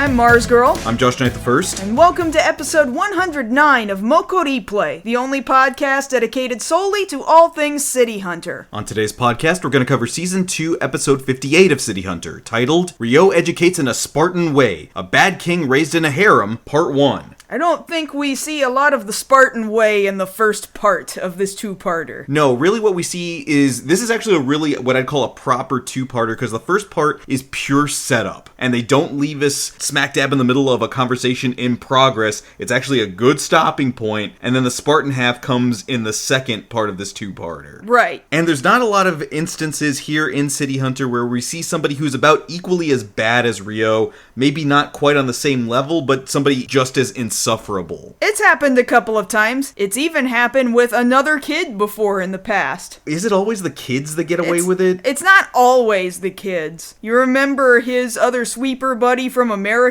I'm MarzGurl. I'm JoshKnightTheFirst. And welcome to episode 109 of MokkoriPlay, the only podcast dedicated solely to all things City Hunter. On today's podcast, we're going to cover Season 2, Episode 58 of City Hunter, titled Ryo Educates in a Spartan Way, A Bad King Raised in a Harem, Part 1. I don't think we see a lot of the Spartan way in the first part of this two-parter. No, really what we see is, this is actually a really, what I'd call a proper two-parter, because the first part is pure setup, and they don't leave us smack dab in the middle of a conversation in progress. It's actually a good stopping point, and then the Spartan half comes in the second part of this two-parter. Right. And there's not a lot of instances here in City Hunter where we see somebody who's about equally as bad as Ryo, maybe not quite on the same level, but somebody just as insufferable. It's happened a couple of times. It's even happened with another kid before in the past. Is it always the kids that get away with it? It's not always the kids. You remember his other sweeper buddy from America?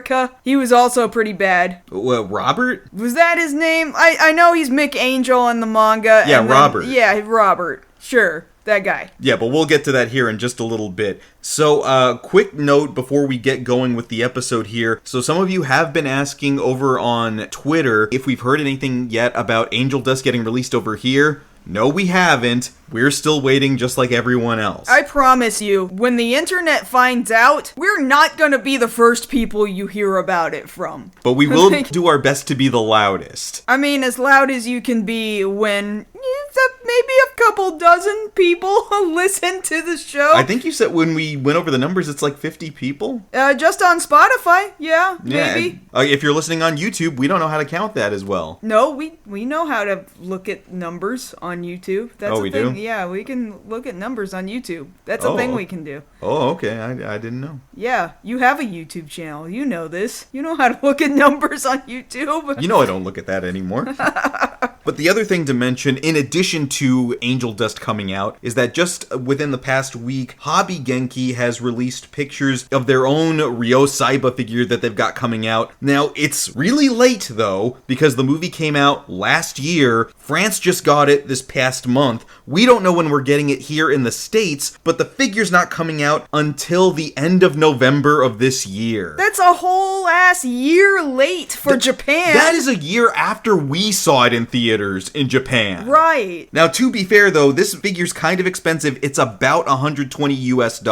He was also pretty bad. Robert? Was that his name? I know he's Mick Angel in the manga. Yeah, Robert. Yeah, Robert. Sure. That guy. Yeah, but we'll get to that here in just a little bit. So, quick note before we get going with the episode here. So some of you have been asking over on Twitter if we've heard anything yet about Angel Dust getting released over here. No, we haven't. We're still waiting just like everyone else. I promise you, when the internet finds out, we're not gonna be the first people you hear about it from. But we will do our best to be the loudest. I mean, as loud as you can be when maybe a couple dozen people listen to the show. I think you said when we went over the numbers, it's like 50 people. Just on Spotify, yeah, maybe. If you're listening on YouTube, we don't know how to count that as well. No, we know how to look at numbers on YouTube. That's we thing. do? Yeah, we can look at numbers on YouTube. That's a thing we can do. Oh, okay. I didn't know. Yeah, you have a YouTube channel. You know this. You know how to look at numbers on YouTube. You know I don't look at that anymore. But the other thing to mention, in addition to Angel Dust coming out, is that just within the past week, Hobby Genki has released pictures of their own Ryo Saiba figure that they've got coming out. Now, it's really late, though, because the movie came out last year. France just got it this past month. We don't know when we're getting it here in the States, but the figure's not coming out until the end of November of this year. That's a whole ass year late for Japan. That is a year after we saw it in theaters in Japan. Right. Now, to be fair, though, this figure's kind of expensive. It's about $120 US.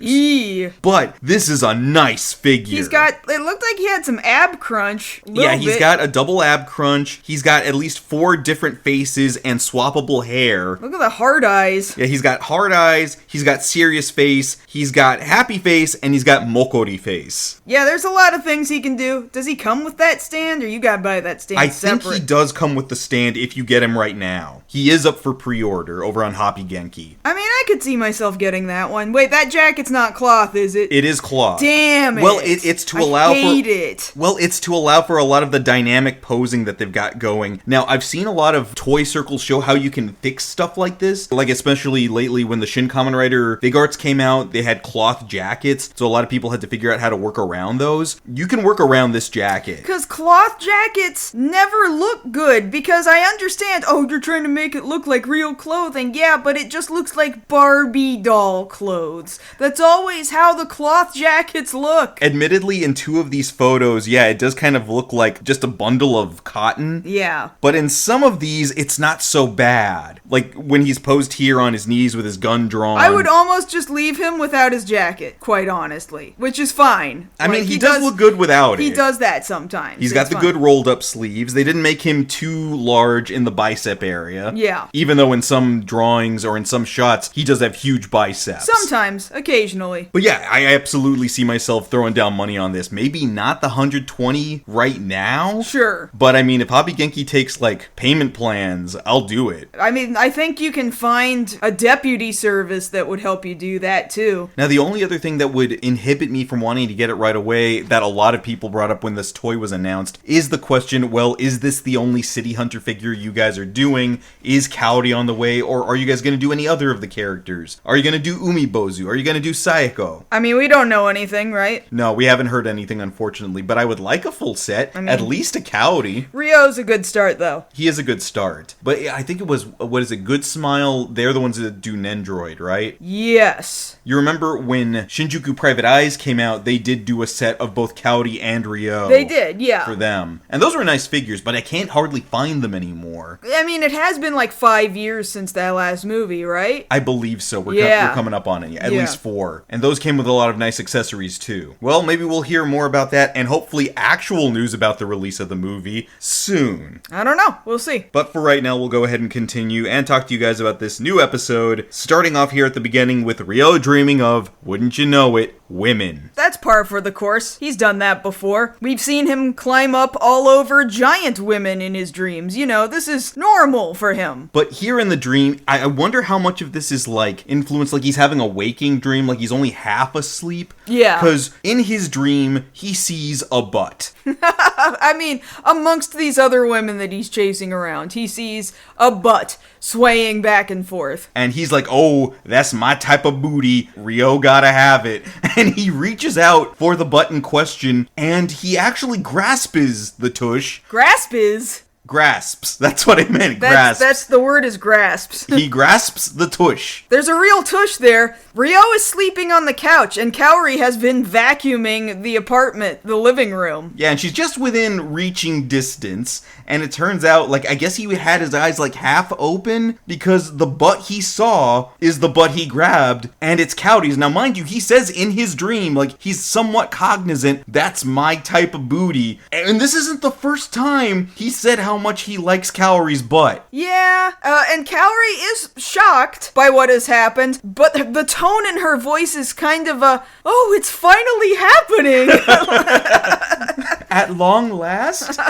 Eee. But this is a nice figure. It looked like he had some ab crunch. He's got a double ab crunch. He's got at least 4 different faces and swappable hair. Look at the hard eyes. Yeah, he's got hard eyes, he's got serious face, he's got happy face, and he's got Mokkori face. Yeah, there's a lot of things he can do. Does he come with that stand, or you gotta buy that stand separate? I think he does come with the stand if you get him right now. He is up for pre-order over on Hobby Genki. I mean, I could see myself getting that one. Wait, that jacket's not cloth, is it? It is cloth. Damn it. Well, it's to allow I hate it. Well, it's to allow for a lot of the dynamic posing that they've got going. Now, I've seen a lot of toy circles show how you can fix stuff like this. Like, especially lately when the Shin Kamen Rider Fig Arts came out, they had cloth jackets, so a lot of people had to figure out how to work around those. You can work around this jacket. Because cloth jackets never look good, because I understand, you're trying to make it look like real clothing. Yeah, but it just looks like Barbie doll clothes. That's always how the cloth jackets look. Admittedly, in 2 of these photos, yeah, it does kind of look like just a bundle of cotton. Yeah. But in some of these, it's not so bad. Like when he's posed here on his knees with his gun drawn. I would almost just leave him without his jacket, quite honestly. Which is fine. I mean, he does look good without it. He does that sometimes. He's got the good rolled up sleeves. They didn't make him too large in the bicep area. Yeah. Even though in some drawings or in some shots, he does have huge biceps. Sometimes. Occasionally. But yeah, I absolutely see myself throwing down money on this. Maybe not the 120 right now. Sure. But I mean, if Hobby Genki takes like payment plans, I'll do it. I mean, I think you can find a deputy service that would help you do that too. Now, the only other thing that would inhibit me from wanting to get it right away that a lot of people brought up when this toy was announced is the question, well, is this the only City Hunter figure figure you guys are doing. Is Kaori on the way, or are you guys going to do any other of the characters? Are you going to do Umibozu? Are you going to do Sayako? I mean, we don't know anything, right? No, we haven't heard anything, unfortunately, but I would like a full set, at least a Kaori. Ryo's a good start, though. He is a good start. But I think it was, what is it, Good Smile? They're the ones that do Nendroid, right? Yes. You remember when Shinjuku Private Eyes came out, they did do a set of both Kaori and Ryo. They did, yeah. For them. And those were nice figures, but I can't hardly find them anymore. I mean, it has been like 5 years since that last movie, right? I believe so. We're coming up on it. At least 4. And those came with a lot of nice accessories, too. Well, maybe we'll hear more about that, and hopefully actual news about the release of the movie soon. I don't know. We'll see. But for right now, we'll go ahead and continue and talk to you guys about this new episode, starting off here at the beginning with Ryo dreaming of, wouldn't you know it, women. That's par for the course. He's done that before. We've seen him climb up all over giant women in his dreams. You know, this is normal for him. But here in the dream, I wonder how much of this is like influence, like he's having a waking dream, like he's only half asleep. Yeah. Because in his dream, he sees a butt. I mean, amongst these other women that he's chasing around, he sees a butt swaying back and forth. And he's like, oh, that's my type of booty. Ryo gotta have it. And he reaches out for the butt in question, and he actually grasps the tush. Grasps. That's what I meant. Grasps. That's the word is grasps. He grasps the tush. There's a real tush there. Ryo is sleeping on the couch, and Kaori has been vacuuming the apartment, the living room. Yeah, and she's just within reaching distance, and it turns out, like, I guess he had his eyes, like, half open, because the butt he saw is the butt he grabbed, and it's Kaori's. Now, mind you, he says in his dream, like, he's somewhat cognizant, that's my type of booty. And this isn't the first time he said how much he likes Kaori's butt. Yeah, and Kaori is shocked by what has happened, but the tone in her voice is kind of oh, it's finally happening. At long last?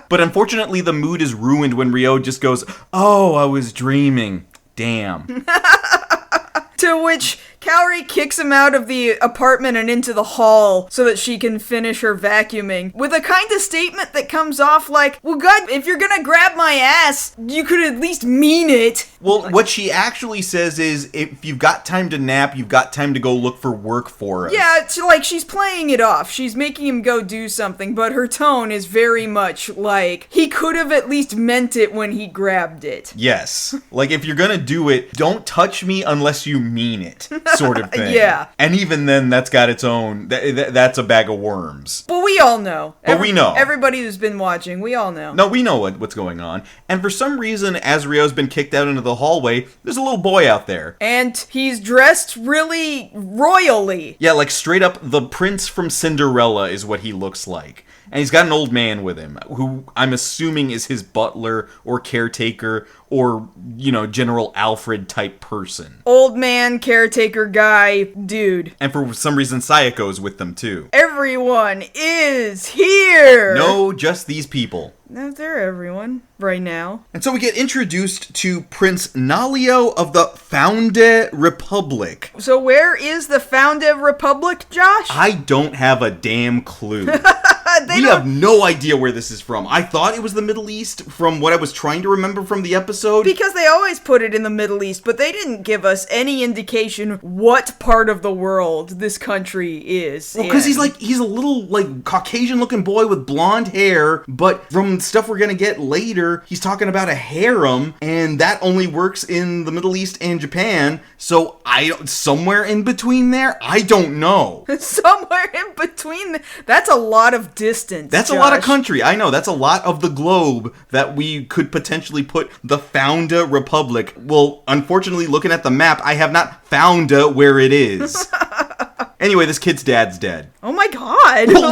But unfortunately, the mood is ruined when Ryo just goes, oh, I was dreaming. Damn. To which Kaori kicks him out of the apartment and into the hall so that she can finish her vacuuming with a kind of statement that comes off like, well, God, if you're gonna grab my ass, you could at least mean it. Well, what she actually says is, if you've got time to nap, you've got time to go look for work for us. Yeah, it's like she's playing it off. She's making him go do something, but her tone is very much like, he could have at least meant it when he grabbed it. Yes. Like, if you're gonna do it, don't touch me unless you mean it. Sort of thing. Yeah. And even then, that's got its own, that's a bag of worms. Well, we all know. We know. Everybody who's been watching, we all know. No, we know what's going on. And for some reason, as Ryo's been kicked out into the hallway, there's a little boy out there. And he's dressed really royally. Yeah, like straight up the prince from Cinderella is what he looks like. And he's got an old man with him, who I'm assuming is his butler or caretaker or, you know, General Alfred type person. Old man, caretaker guy, dude. And for some reason, Sayako's with them too. Everyone is here! No, just these people. No, they're everyone right now. And so we get introduced to Prince Nalio of the Founde Republic. So where is the Founde Republic, Josh? I don't have a damn clue. We have no idea where this is from. I thought it was the Middle East from what I was trying to remember from the episode. Because they always put it in the Middle East, but they didn't give us any indication what part of the world this country is. Well, because he's a little, like, Caucasian-looking boy with blonde hair, but from stuff we're gonna get later, he's talking about a harem, and that only works in the Middle East and Japan, so somewhere in between there? I don't know. Somewhere in between? That's a lot of distance, That's Josh. a lot of country. I know. That's a lot of the globe that we could potentially put the Founda Republic. Well, unfortunately, looking at the map, I have not found where it is. Anyway, this kid's dad's dead. Oh my god. Well,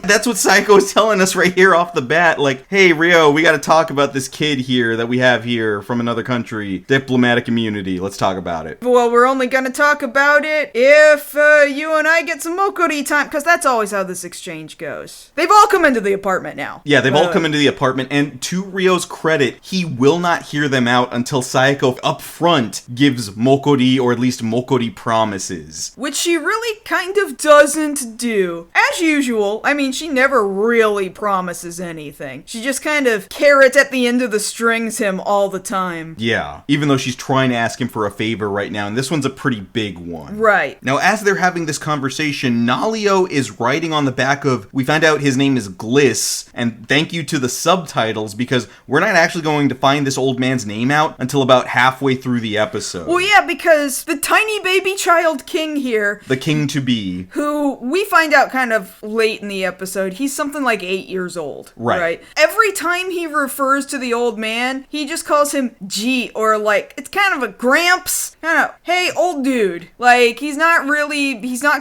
that's what Psycho is telling us right here off the bat. Like, hey, Ryo, we got to talk about this kid here that we have here from another country. Diplomatic immunity. Let's talk about it. Well, we're only going to talk about it if you and I get some Mokkori time, because that's always how this exchange goes. They've all come into the apartment now. Yeah, they've all come into the apartment, and to Ryo's credit, he will not hear them out until Sayako up front gives Mokkori, or at least Mokkori promises. Which she really kind of doesn't do. As usual, I mean, she never really promises anything. She just kind of carrot at the end of the strings him all the time. Yeah, even though she's trying to ask him for a favor right now, and this one's a pretty big one. Right. Now, as they're having this conversation, Nalio is writing on the back of, we find out his name is Gliss, and thank you to the subtitles, because we're not actually going to find this old man's name out until about halfway through the episode. Well, yeah, because the tiny baby child king here, the king-to-be, who we find out kind of late in the episode, he's something like 8 years old. Right. Every time he refers to the old man, he just calls him G, or like, it's kind of a gramps, kind of, hey, old dude. Like, he's not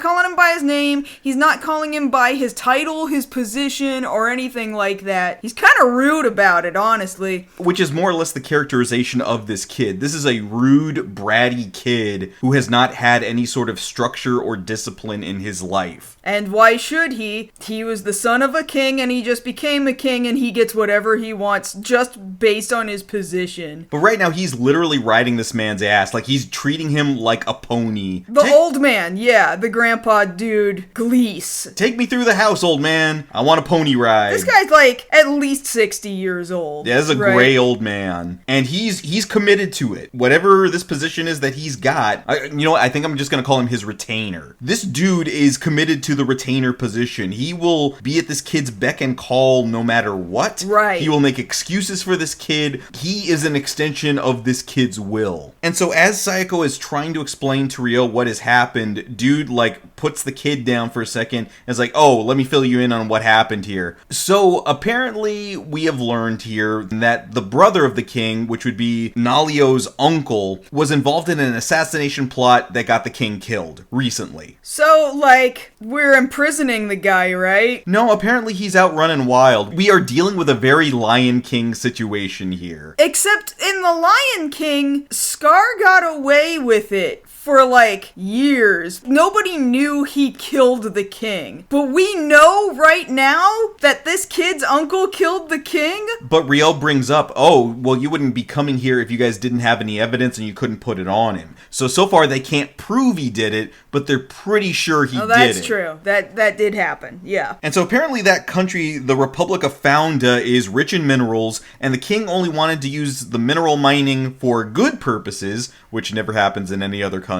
calling him by his name, he's not calling him by his title, his position, or anything like that. He's kind of rude about it, honestly. Which is more or less the characterization of this kid. This is a rude, bratty kid who has not had any sort of structure or discipline in his life. And why should he? He was the son of a king, and he just became a king, and he gets whatever he wants just based on his position. But right now, he's literally riding this man's ass. Like, he's treating him like a pony. The old man, yeah, the grandpa dude, Glees. Take me through the house, old man. I want a pony ride. This guy's like at least 60 years old. Yeah, this is a gray old man. And he's committed to it. Whatever this position is that he's got, I think I'm just going to call him his retainer. This dude is committed to the retainer position. He will be at this kid's beck and call no matter what. Right. He will make excuses for this kid. He is an extension of this kid's will. And so as Sayako is trying to explain to Ryo what has happened, dude, like, puts the kid down for a second and is like, oh, let me fill you in on what happened here. So apparently we have learned here that the brother of the king, which would be Nalio's uncle, was involved in an assassination plot that got the king killed recently. So, like, we're imprisoning the guy, right? No, apparently he's out running wild. We are dealing with a very Lion King situation here. Except in the Lion King, Scar got away with it for like years. Nobody knew he killed the king. But we know right now that this kid's uncle killed the king? But Ryo brings up, oh, well, you wouldn't be coming here if you guys didn't have any evidence and you couldn't put it on him. So far they can't prove he did it, but they're pretty sure he did it. Oh, that's true. That did happen, yeah. And so apparently that country, the Republic of Founda, is rich in minerals, and the king only wanted to use the mineral mining for good purposes, which never happens in any other country.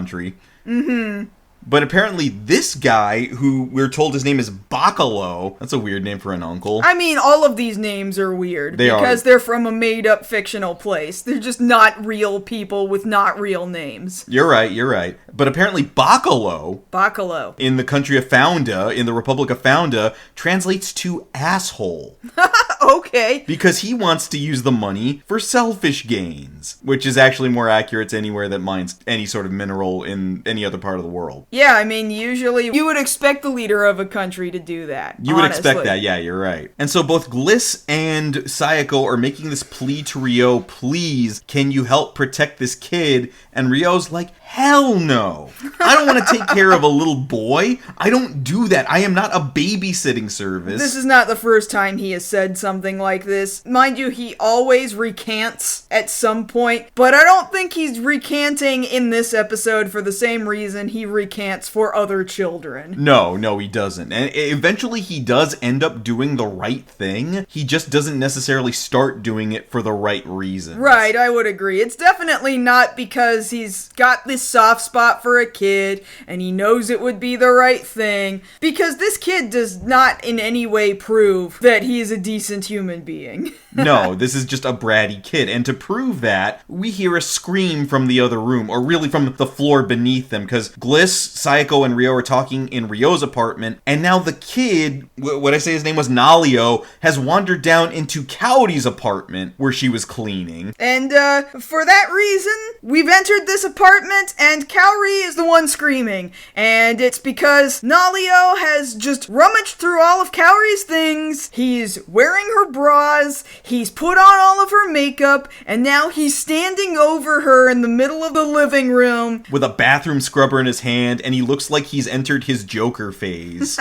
Mm-hmm. But apparently this guy, who we're told his name is Bacalo, that's a weird name for an uncle. I mean, all of these names are weird. Because they're from a made-up fictional place. They're just not real people with not real names. You're right. But apparently Bacalo, in the country of Founda, in the Republic of Founda, translates to asshole. Okay. Because he wants to use the money for selfish gains, which is actually more accurate to anywhere that mines any sort of mineral in any other part of the world. Yeah, I mean, usually you would expect the leader of a country to do that. You would expect that, yeah, you're right. And so both Gliss and Sayako are making this plea to Ryo, please, can you help protect this kid? And Ryo's like, hell no. I don't want to take care of a little boy. I don't do that. I am not a babysitting service. This is not the first time he has said something like this. Mind you, he always recants at some point, but I don't think he's recanting in this episode for the same reason he recants for other children. No, he doesn't. And eventually he does end up doing the right thing. He just doesn't necessarily start doing it for the right reasons. Right, I would agree. It's definitely not because he's got this soft spot for a kid and he knows it would be the right thing, because this kid does not in any way prove that he is a decent human being. No, this is just a bratty kid. And to prove that, we hear a scream from the other room, or really from the floor beneath them, because Gliss, Sayako, and Ryo are talking in Ryo's apartment, and now the kid, what I say his name was Nalio, has wandered down into Kaori's apartment where she was cleaning. And for that reason, we've entered this apartment and Kaori is the one screaming. And it's because Nalio has just rummaged through all of Kaori's things. He's wearing her bras, he's put on all of her makeup, and now he's standing over her in the middle of the living room with a bathroom scrubber in his hand, and he looks like he's entered his Joker phase.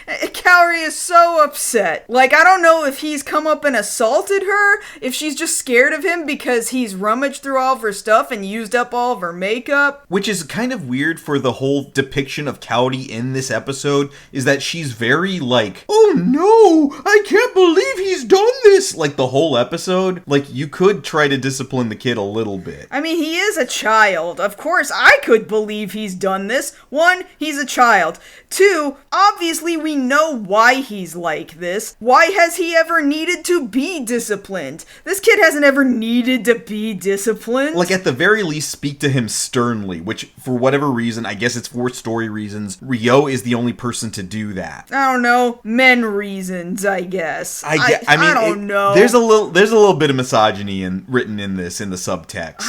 Kaori is so upset. Like, I don't know if he's come up and assaulted her, if she's just scared of him because he's rummaged through all of her stuff and used up all of her makeup. Which is kind of weird for the whole depiction of Kaori in this episode, is that she's very like, oh no, I can't believe he's done this, like the whole episode. Like, you could try to discipline the kid a little bit. I mean, he is a child. Of course, I could believe he's done this. 1, he's a child. 2, obviously we know why he's like this. Why has he ever needed to be disciplined? This kid hasn't ever needed to be disciplined. Like, at the very least, speak to him sternly, which, for whatever reason, I guess it's for story reasons, Ryo is the only person to do that. I don't know. Men reasons, I guess. I mean, I don't know. There's a little bit of misogyny written in this, in the subtext.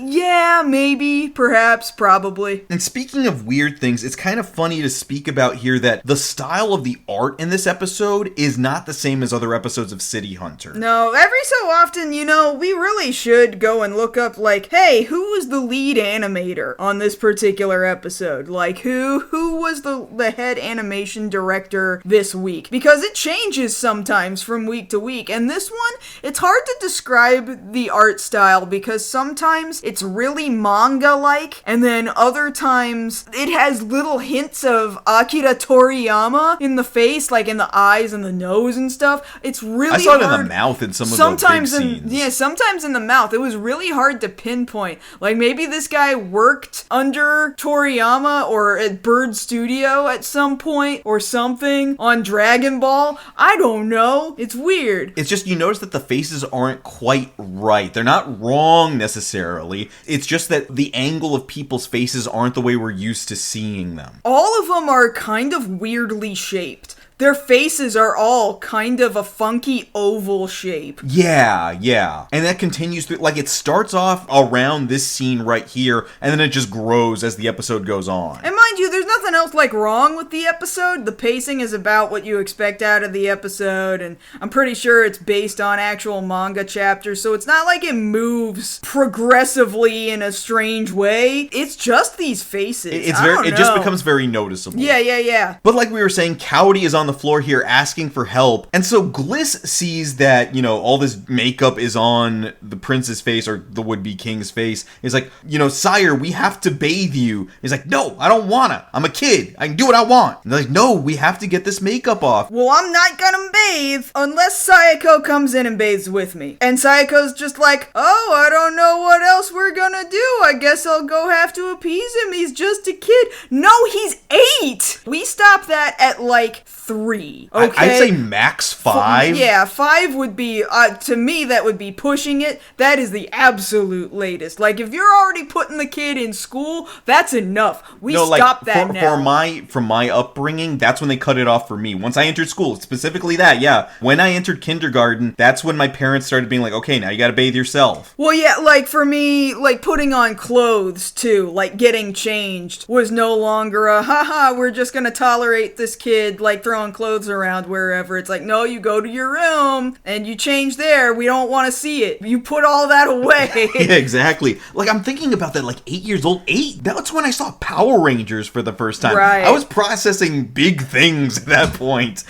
Yeah, maybe, perhaps, probably. And speaking of weird things, it's kind of funny to speak about here that the style of the art in this episode is not the same as other episodes of City Hunter. No, every so often, we really should go and look up, like, hey, who was the lead animator on this particular episode? Like, who was the head animation director this week? Because it changes sometimes from week to week, and this one, it's hard to describe the art style because sometimes it's really manga-like, and then other times it has little hints of Akira Toriyama in the face, like in the eyes and the nose and stuff. It's really hard. I saw it in the mouth in some of the big scenes. Yeah, sometimes in the mouth. It was really hard to pinpoint. Like, maybe this guy worked under Toriyama or at Bird Studio at some point or something on Dragon Ball. I don't know. It's weird. It's just, you notice that the faces aren't quite right. They're not wrong necessarily. It's just that the angle of people's faces aren't the way we're used to seeing them. All of them are kind of weirdly shaped. Their faces are all kind of a funky oval shape. Yeah. And that continues through, like, it starts off around this scene right here, and then it just grows as the episode goes on. And mind you, there's nothing else, like, wrong with the episode. The pacing is about what you expect out of the episode, and I'm pretty sure it's based on actual manga chapters, so it's not like it moves progressively in a strange way. It's just these faces. It just becomes very noticeable. Yeah. But like we were saying, Kaori is on the floor here asking for help, and so Gliss sees that, all this makeup is on the prince's face, or the would-be king's face. He's like, sire, we have to bathe you. He's like, no, I don't wanna. I'm a kid. I can do what I want. And they're like, no, we have to get this makeup off. Well, I'm not gonna bathe unless Sayako comes in and bathes with me. And Sayako's just like, oh, I don't know what else we're gonna do. I guess I'll go have to appease him. He's just a kid. No, he's 8. We stop that at like 3. Okay? I'd say max 5. Yeah, 5 would be, to me, that would be pushing it. That is the absolute latest. Like, if you're already putting the kid in school, that's enough. We stop that now. From my upbringing, that's when they cut it off for me. Once I entered school, specifically that, yeah. When I entered kindergarten, that's when my parents started being like, okay, now you gotta bathe yourself. Well, yeah, like, for me, like, putting on clothes, too, like, getting changed, was no longer a, haha, we're just gonna tolerate this kid, like, throwing clothes around wherever. It's like, no, you go to your room, and you change there. We don't want to see it. You put all that away. Yeah, exactly. Like, I'm thinking about that, like, 8 years old. 8? That's when I saw Power Rangers for the first time. Right. I was processing big things at that point.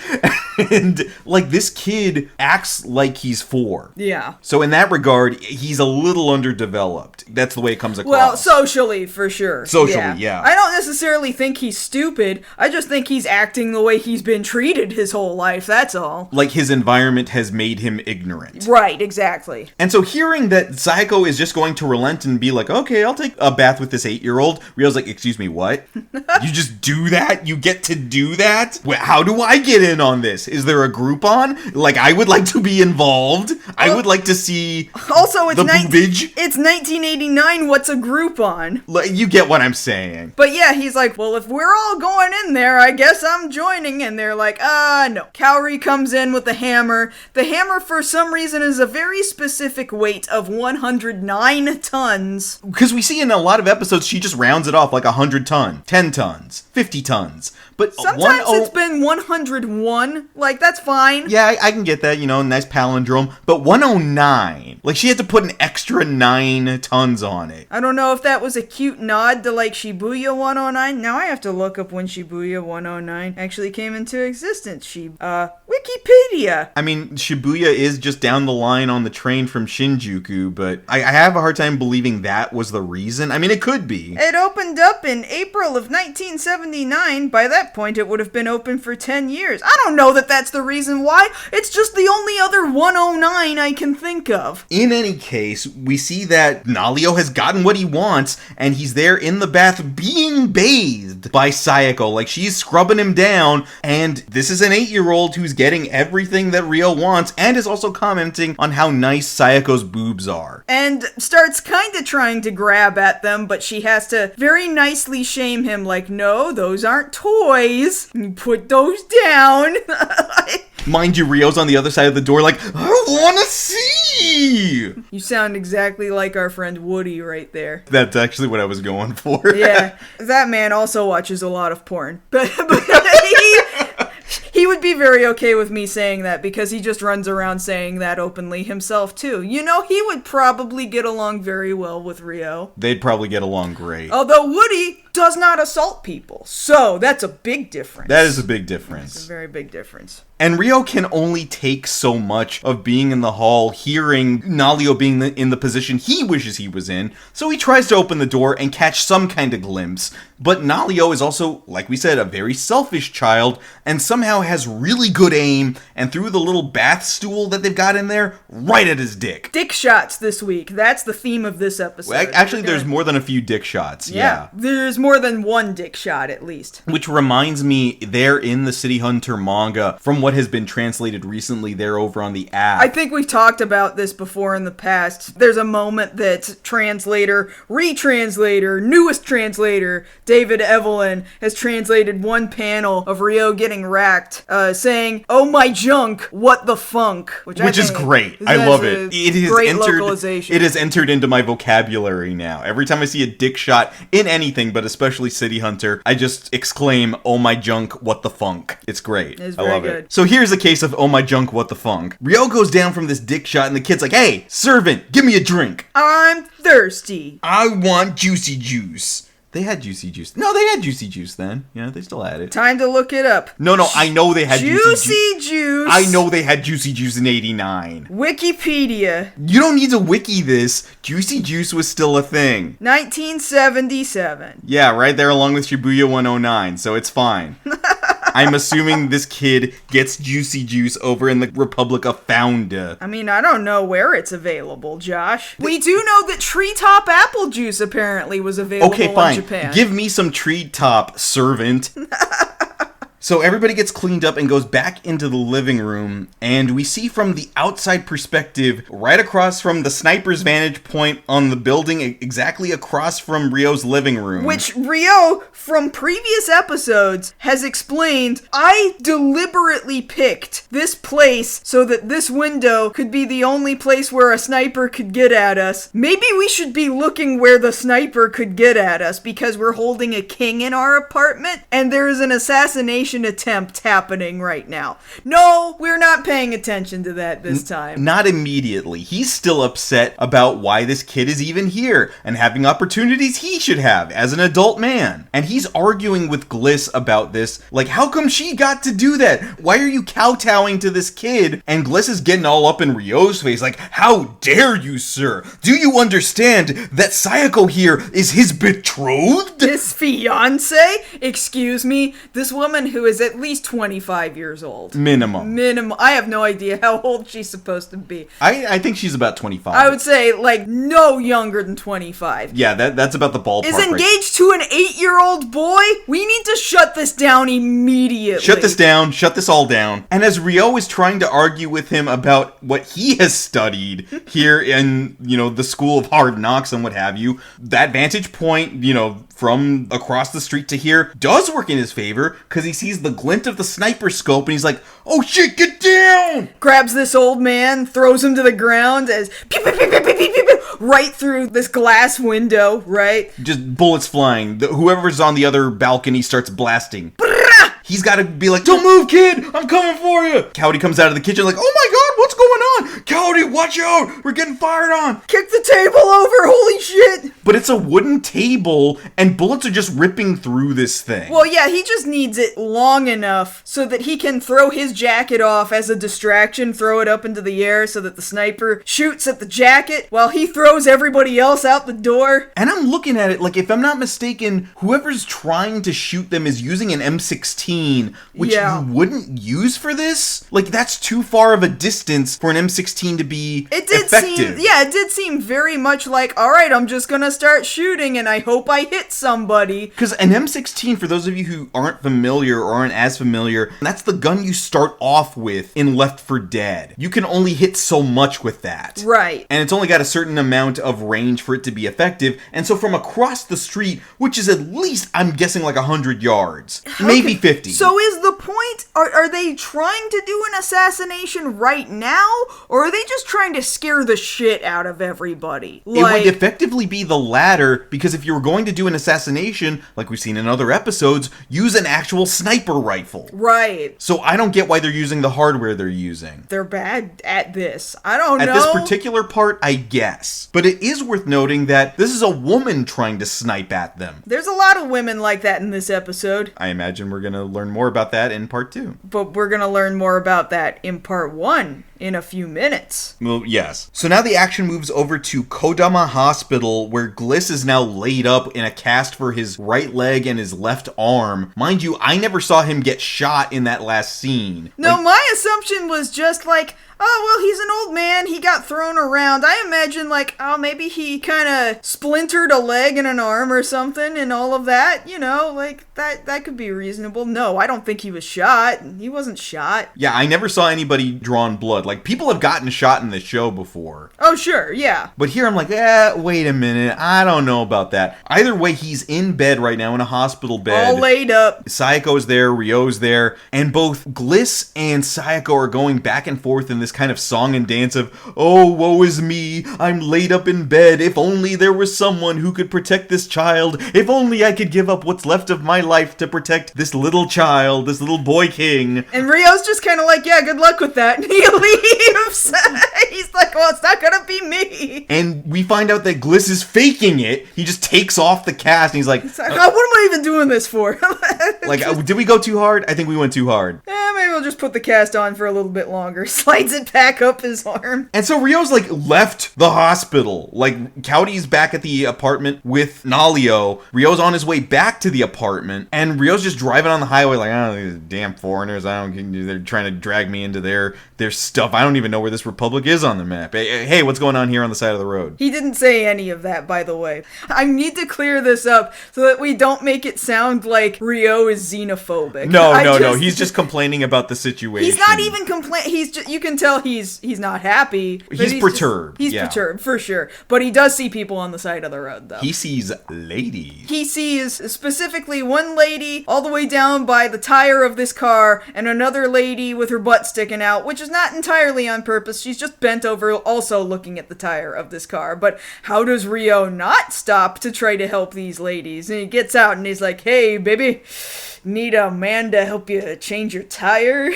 And, like, this kid acts like he's 4. Yeah. So in that regard, he's a little underdeveloped. That's the way it comes across. Well, socially, for sure. Socially, yeah. I don't necessarily think he's stupid. I just think he's acting the way he's been treated his whole life, that's all. Like, his environment has made him ignorant. Right, exactly. And so hearing that Sayako is just going to relent and be like, okay, I'll take a bath with this 8-year-old, Ryo's like, excuse me, what? You just do that? You get to do that? How do I get in on this? Is there a Groupon? Like, I would like to be involved. I would like to see also, it's the boobage. It's 1989, what's a Groupon? You get what I'm saying. But yeah, he's like, well, if we're all going in there, I guess I'm joining. And they're like, no. Kaori comes in with the hammer. The hammer, for some reason, is a very specific weight of 109 tons. Because we see in a lot of episodes, she just rounds it off like 100 tons, 10 tons, 50 tons. But sometimes it's been 101. Like, that's fine. Yeah, I can get that, nice palindrome. But 109. Like, she had to put an extra 9 tons on it. I don't know if that was a cute nod to, like, Shibuya 109. Now I have to look up when Shibuya 109 actually came into existence. Wikipedia. I mean, Shibuya is just down the line on the train from Shinjuku, but I have a hard time believing that was the reason. I mean, it could be. It opened up in April of 1979. By that point, it would have been open for 10 years. I don't know that that's the reason why. It's just the only other 109 I can think of. In any case, we see that Nalio has gotten what he wants, and he's there in the bath being bathed by Sayako. Like, she's scrubbing him down, and this is an 8-year-old who's getting everything that Ryo wants, and is also commenting on how nice Sayako's boobs are. And starts kind of trying to grab at them, but she has to very nicely shame him, like, no, those aren't toys. You put those down. Mind you, Ryo's on the other side of the door like, I want to see! You sound exactly like our friend Woody right there. That's actually what I was going for. Yeah, that man also watches a lot of porn. But he would be very okay with me saying that because he just runs around saying that openly himself too. You know, he would probably get along very well with Ryo. They'd probably get along great. Although Woody does not assault people. So that's a big difference. That is a big difference. It's a very big difference. And Ryo can only take so much of being in the hall, hearing Nalio being in the position he wishes he was in, so he tries to open the door and catch some kind of glimpse. But Nalio is also, like we said, a very selfish child, and somehow has really good aim, and threw the little bath stool that they've got in there right at his dick. Dick shots this week. That's the theme of this episode. Well, actually, there's more than a few dick shots. Yeah. There's more than one dick shot, at least. Which reminds me, there in the City Hunter manga, from what has been translated recently there over on the app. I think we've talked about this before in the past. There's a moment that translator, retranslator, newest translator, David Evelyn, has translated one panel of Ryo getting racked, saying, "Oh my junk, what the funk?" Which is great. I love it. It is great localization. It has entered into my vocabulary now. Every time I see a dick shot in anything, but especially City Hunter, I just exclaim, "Oh my junk, what the funk?" It's great. It's I very love good. it. So here's a case of "Oh my junk, what the funk." Ryo goes down from this dick shot, and the kid's like, "Hey, servant, give me a drink. I'm thirsty. I want juicy juice." They had juicy juice. No, they had juicy juice then. Yeah, they still had it. Time to look it up. No, I know they had juicy juice. I know they had juicy juice in 89. Wikipedia. You don't need to wiki this. Juicy juice was still a thing. 1977. Yeah, right there along with Shibuya 109, so it's fine. I'm assuming this kid gets juicy juice over in the Republic of Founda. I mean, I don't know where it's available, Josh. We do know that treetop apple juice apparently was available in Japan. Give me some treetop, servant. So everybody gets cleaned up and goes back into the living room, and we see from the outside perspective, right across from the sniper's vantage point on the building, exactly across from Ryo's living room. Which Ryo, from previous episodes, has explained, I deliberately picked this place so that this window could be the only place where a sniper could get at us. Maybe we should be looking where the sniper could get at us, because we're holding a king in our apartment, and there is an assassination attempt happening right now. No, we're not paying attention to that this time. Not immediately. He's still upset about why this kid is even here and having opportunities he should have as an adult man. And he's arguing with Gliss about this. Like, how come she got to do that? Why are you kowtowing to this kid? And Gliss is getting all up in Ryo's face like, how dare you, sir? Do you understand that Sayako here is his betrothed? His fiance? Excuse me? This woman who is at least 25 years old. Minimum. I have no idea how old she's supposed to be. I think she's about 25. I would say, like, no younger than 25. Yeah, that's about the ballpark. Is engaged to an 8-year-old boy? We need to shut this down immediately. Shut this down. Shut this all down. And as Ryo is trying to argue with him about what he has studied here in, the School of Hard Knocks and what have you, that vantage point, from across the street to here does work in his favor, because he sees the glint of the sniper scope and he's like, oh shit, get down! Grabs this old man, throws him to the ground as pew, pew, pew, pew, pew, pew, pew, right through this glass window, right? Just bullets flying. Whoever's on the other balcony starts blasting. He's got to be like, don't move, kid! I'm coming for you! Cowdy comes out of the kitchen like, oh my god, what's going on? Cody, watch out! We're getting fired on! Kick the table over, holy shit! But it's a wooden table, and bullets are just ripping through this thing. Well, yeah, he just needs it long enough so that he can throw his jacket off as a distraction, throw it up into the air so that the sniper shoots at the jacket while he throws everybody else out the door. And I'm looking at it, like, if I'm not mistaken, whoever's trying to shoot them is using an M16, which you wouldn't use for this? Like, that's too far of a distance for an M16 to be effective. It did seem very much like, alright, I'm just gonna start shooting and I hope I hit somebody. Because an M16, for those of you who aren't familiar or aren't as familiar, that's the gun you start off with in Left 4 Dead. You can only hit so much with that. Right. And it's only got a certain amount of range for it to be effective. And so from across the street, which is at least, I'm guessing, like 100 yards, maybe 50. So is the point, are they trying to do an assassination right now? Or are they just trying to scare the shit out of everybody? It would effectively be the latter, because if you were going to do an assassination, like we've seen in other episodes, use an actual sniper rifle. Right. So I don't get why they're using the hardware they're using. They're bad at this. I don't know. At this particular part, I guess. But it is worth noting that this is a woman trying to snipe at them. There's a lot of women like that in this episode. I imagine we're going to learn more about that in part 2. But we're going to learn more about that in part 1 in a few minutes. Well, yes. So now the action moves over to Kodama Hospital, where Gliss is now laid up in a cast for his right leg and his left arm. Mind you, I never saw him get shot in that last scene. No, my assumption was just like, oh, well, he's an old man, he got thrown around. I imagine, like, oh, maybe he kind of splintered a leg and an arm or something and all of that, you know, like, that could be reasonable. No, I don't think he was shot. He wasn't shot. Yeah, I never saw anybody drawn blood. Like, people have gotten shot in this show before. Oh, sure, yeah. But here I'm like, wait a minute, I don't know about that. Either way, he's in bed right now, in a hospital bed. All laid up. Sayako's there, Ryo's there, and both Gliss and Sayako are going back and forth in this kind of song and dance of, oh, woe is me, I'm laid up in bed, if only there was someone who could protect this child, if only I could give up what's left of my life to protect this little child, this little boy king. And Ryo's just kind of like, yeah, good luck with that, and he leaves. He's like, well, it's not gonna be me. And we find out that Gliss is faking it. He just takes off the cast, and he's like, what am I even doing this for? Did we go too hard? I think we went too hard. Maybe we'll just put the cast on for a little bit longer. Slides it back up his arm. And so Ryo's like left the hospital. Like, Cowdy's back at the apartment with Nalio. Ryo's on his way back to the apartment, and Ryo's just driving on the highway like, oh, these damn foreigners, they're trying to drag me into their stuff. I don't even know where this republic is on the map. Hey, what's going on here on the side of the road? He didn't say any of that, by the way. I need to clear this up so that we don't make it sound like Ryo is xenophobic. No. He's just complaining about the situation. He's not even complaining. You can tell he's not happy. He's perturbed. He's perturbed, for sure. But he does see people on the side of the road, though. He sees ladies. He sees specifically one lady all the way down by the tire of this car and another lady with her butt sticking out, which is not entirely on purpose. She's just bent over also looking at the tire of this car. But how does Ryo not stop to try to help these ladies? And he gets out and he's like, hey, baby, need a man to help you change your tire?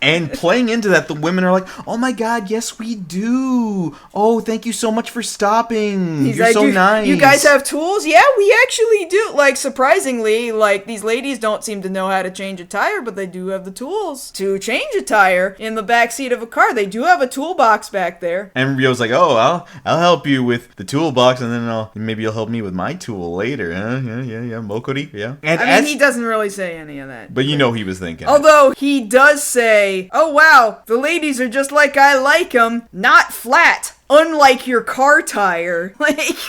And playing into that, the women are like, oh my god, yes we do. Oh, thank you so much for stopping. You're so nice. You guys have tools? Yeah, we actually do. Like, surprisingly, like, these ladies don't seem to know how to change a tire, but they do have the tools to change a tire in the backseat of a car. They do have a toolbox back there. And Ryo's like, oh, I'll help you with the toolbox, and then maybe you'll help me with my tool later. Huh? Yeah, Mokkori, yeah. And he doesn't really say any of that. But you know he was thinking. Although, he does say, oh wow, the ladies are just like I like them, not flat. Unlike your car tire.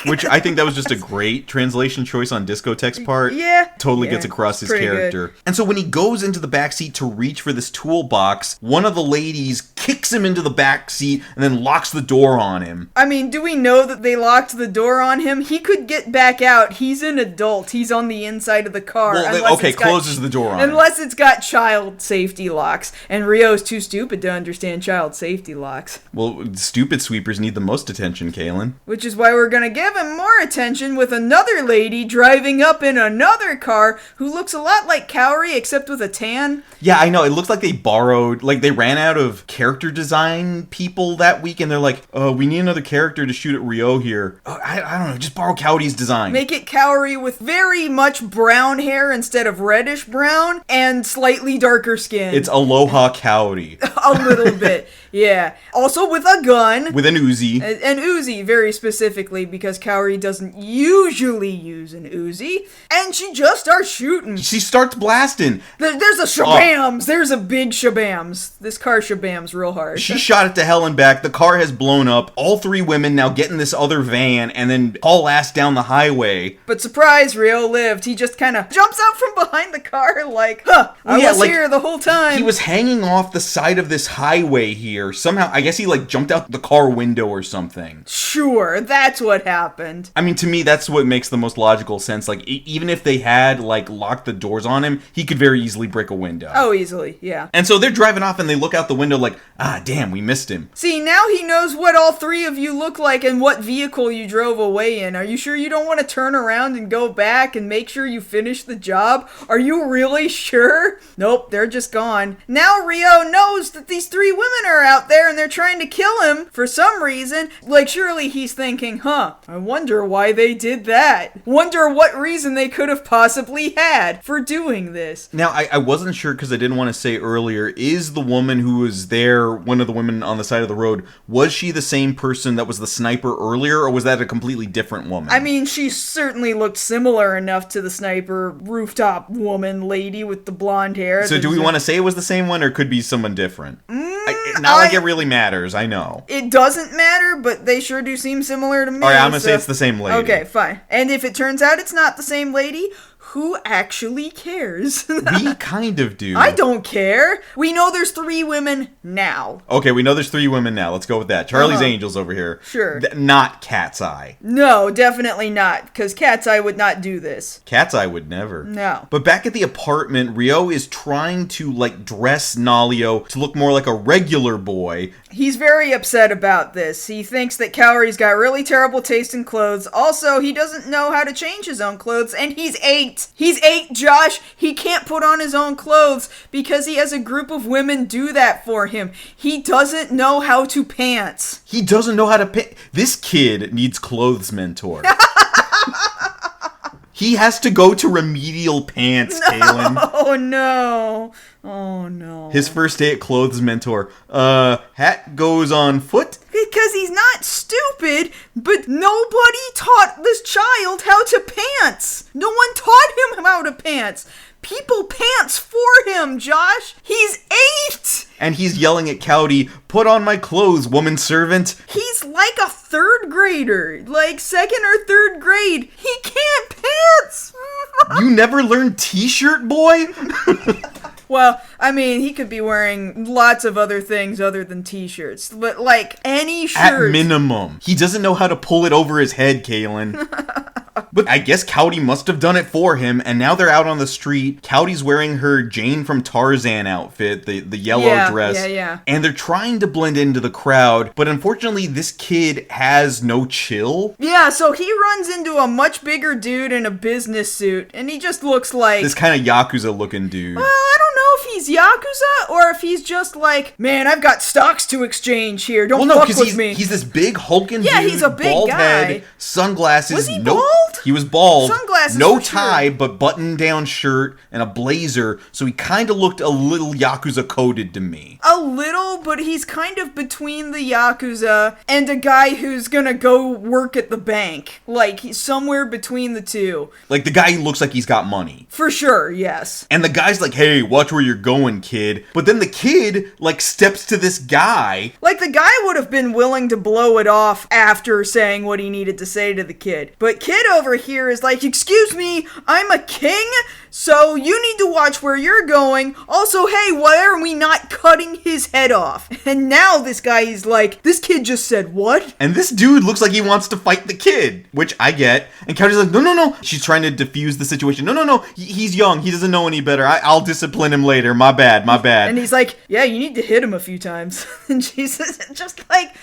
Which I think that was just a great translation choice on Discotheque's part. Yeah. Totally gets across his character. Good. And so when he goes into the backseat to reach for this toolbox, one of the ladies kicks him into the backseat and then locks the door on him. I mean, do we know that they locked the door on him? He could get back out. He's an adult. He's on the inside of the car. Well, closes the door on him. Unless it's got child safety locks. And Ryo's too stupid to understand child safety locks. Well, stupid sweepers need need the most attention, Kaylin. Which is why we're gonna give him more attention with another lady driving up in another car who looks a lot like Kaori except with a tan. Yeah, I know. It looks like they borrowed, like they ran out of character design people that week, and they're like, we need another character to shoot at Rio here. I don't know, just borrow Kaori's design. Make it Kaori with very much brown hair instead of reddish brown and slightly darker skin. It's Aloha Kaori. A little bit, yeah. Also with a gun. With an Uzi. An Uzi, very specifically, because Kaori doesn't usually use an Uzi. And she just starts shooting. She starts blasting. There's a shabams. There's a big shabams. This car shabams real hard. She shot it to hell and back. The car has blown up. All three women now get in this other van and then haul ass down the highway. But surprise, Rio lived. He just kind of jumps out from behind the car like, I was here the whole time. He was hanging off the side of this highway here. Somehow, I guess he like jumped out the car window or something. Sure, that's what happened. I mean, to me, that's what makes the most logical sense. Like, even if they had, like, locked the doors on him, he could very easily break a window. Oh, easily, yeah. And so they're driving off and they look out the window like, damn, we missed him. See, now he knows what all three of you look like and what vehicle you drove away in. Are you sure you don't want to turn around and go back and make sure you finish the job? Are you really sure? Nope, they're just gone. Now Rio knows that these three women are out there and they're trying to kill him for some reason. Like, surely he's thinking, I wonder why they did that. Wonder what reason they could have possibly had for doing this. Now, I wasn't sure because I didn't want to say earlier, is the woman who was there, one of the women on the side of the road, was she the same person that was the sniper earlier, or was that a completely different woman? I mean, she certainly looked similar enough to the sniper rooftop woman lady with the blonde hair. So do we want to say it was the same one, or could be someone different? Not like it really matters, I know. It doesn't matter, but they sure do seem similar to me. Alright, I'm gonna say it's the same lady. Okay, fine. And if it turns out it's not the same lady, who actually cares? We kind of do. I don't care. We know there's three women now. Okay, we know there's three women now. Let's go with that. Charlie's Angels over here. Sure. Not Cat's Eye. No, definitely not, because Cat's Eye would not do this. Cat's Eye would never. No. But back at the apartment, Rio is trying to, like, dress Nalio to look more like a regular boy. He's very upset about this. He thinks that Kaori's got really terrible taste in clothes. Also, he doesn't know how to change his own clothes, and he's 8. He's 8, Josh. He can't put on his own clothes because he has a group of women do that for him. He doesn't know how to pants. He doesn't know how to This kid needs clothes mentor. He has to go to remedial pants, Kaylin. Oh, no. Oh, no. His first day at clothes mentor. Hat goes on foot. Because he's not stupid, but nobody taught this child how to pants. No one taught him how to pants. People pants for him, Josh. He's 8. And he's yelling at Cowdy, "Put on my clothes, woman servant." He's like a 3rd grader, like 2nd or 3rd grade. He can't pants. You never learned t-shirt, boy? Well, I mean, he could be wearing lots of other things other than t-shirts, but like any shirt. At minimum. He doesn't know how to pull it over his head, Kaylin. But I guess Cowdy must have done it for him, and now they're out on the street. Cowdy's wearing her Jane from Tarzan outfit, the yellow dress. Yeah. And they're trying to blend into the crowd, but unfortunately this kid has no chill. Yeah, so he runs into a much bigger dude in a business suit, and he just looks like... this kind of Yakuza looking dude. Well, I don't know if he's Yakuza, or if he's just like, man, I've got stocks to exchange here, don't fuck with me. He's this big hulking dude, he's a big bald guy. head, sunglasses. Was he bald? He was bald. Sunglasses, no for tie, sure. but button-down shirt and a blazer, so he kind of looked a little Yakuza-coded to me. A little, but he's kind of between the Yakuza and a guy who's gonna go work at the bank. Like, he's somewhere between the two. Like, the guy looks like he's got money. For sure, yes. And the guy's like, "Hey, watch where you're going, kid." But then the kid, like, steps to this guy. Like, the guy would have been willing to blow it off after saying what he needed to say to the kid. But kid over here is like, "Excuse me, I'm a king, So you need to watch where you're going. Also, hey, why are we not cutting his head off? And now this guy is like, this kid just said what? And this dude looks like he wants to fight the kid, which I get. And Cody's like, no. She's trying to defuse the situation. No. He's young. He doesn't know any better. I'll discipline him later. My bad. And he's like, yeah, you need to hit him a few times. And she's just like,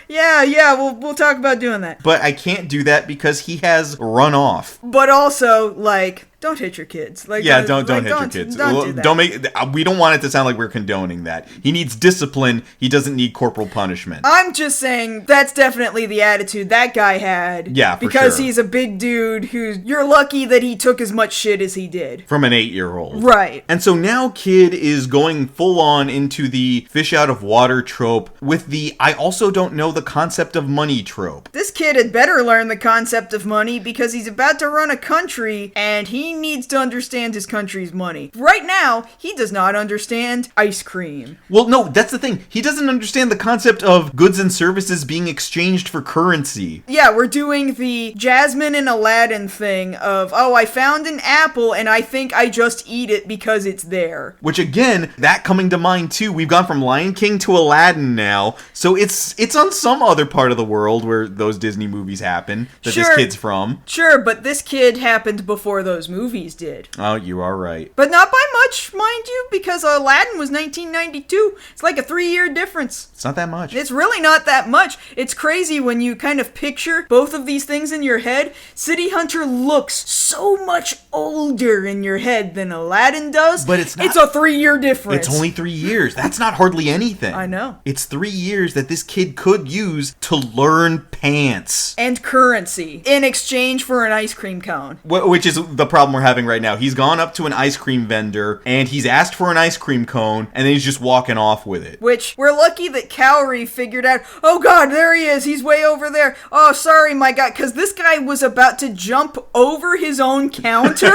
yeah, we'll talk about doing that. But I can't do that because he has run off. But also, like, don't hit your kids. Like, yeah, don't hit your kids. Don't do that. We don't want it to sound like we're condoning that. He needs discipline. He doesn't need corporal punishment. I'm just saying that's definitely the attitude that guy had. Yeah, for because sure. he's a big dude you're lucky that he took as much shit as he did. From an 8-year-old. Right. And so now Kid is going full on into the fish out of water trope with the I also don't know the concept of money trope. This kid had better learn the concept of money because he's about to run a country and he needs to understand his country's money. Right now, he does not understand ice cream. Well, no, that's the thing. He doesn't understand the concept of goods and services being exchanged for currency. Yeah, we're doing the Jasmine and Aladdin thing of, I found an apple and I think I just eat it because it's there. Which again, that coming to mind too. We've gone from Lion King to Aladdin now. So it's on some other part of the world where those Disney movies happen that this kid's from. Sure, but this kid happened before those movies did. Oh, you are right. But not by much, mind you, because Aladdin was 1992. It's like a 3-year difference. It's not that much. It's really not that much. It's crazy when you kind of picture both of these things in your head. City Hunter looks so much older in your head than Aladdin does. But it's not. It's a 3-year difference. It's only 3 years. That's not hardly anything. I know. It's 3 years that this kid could use to learn pants. And currency in exchange for an ice cream cone. Which is the problem we're having right now. He's gone up to an ice cream vendor and he's asked for an ice cream cone and then he's just walking off with it. Which, we're lucky that Cowrie figured out, oh god, there he is, he's way over there. Oh, sorry, my god, because this guy was about to jump over his own counter.